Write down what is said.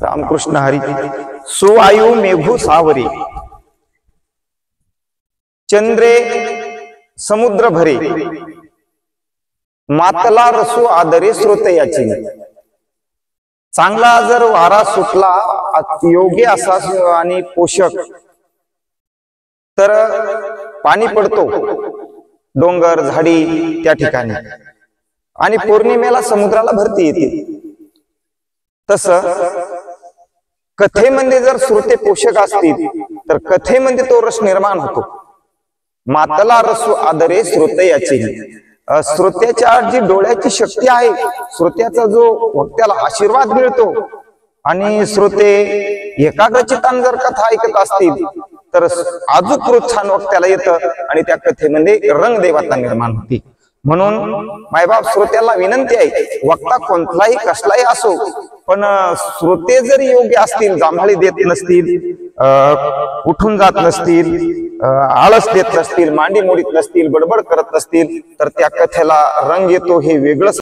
रामकृष्ण हरी। सुवायू मेघू सावरी, चंद्रे समुद्र भरे, मातला रसू आदरे श्रोतयाची। चांगला जर वारा सुटला योग्य असा आणि पोषक तर पाणी पडतो डोंगर झाडी त्या ठिकाणी आणि पौर्णिमेला समुद्राला भरती येते। तस कथेमध्ये जर श्रोते पोषक असतील तर कथेमध्ये तो रस निर्माण होतो। मातला रसू आदरे श्रोतयाची, श्रोत्याच्या जी डोळ्याची शक्ती आहे, श्रोत्याचा जो वक्त्याला आशीर्वाद मिळतो आणि श्रोते एकाग्रचित्ताने जर कथा ऐकत असतील तर अजून प्रोत्साहन वक्त्याला येतं आणि त्या कथेमध्ये रंगदेवता निर्माण होती। म्हणून मायबाप श्रोत्याला विनंती आहे, वक्ता कोणताही कसलाही असो पण श्रोते जर योग्य असतील, जांभळी देत नसतील, उठून जात नसतील, आळस देत नसतील, मांडी मोडीत नसतील, बडबड करत नसतील तर त्या कथेला रंग येतो हे वेगळं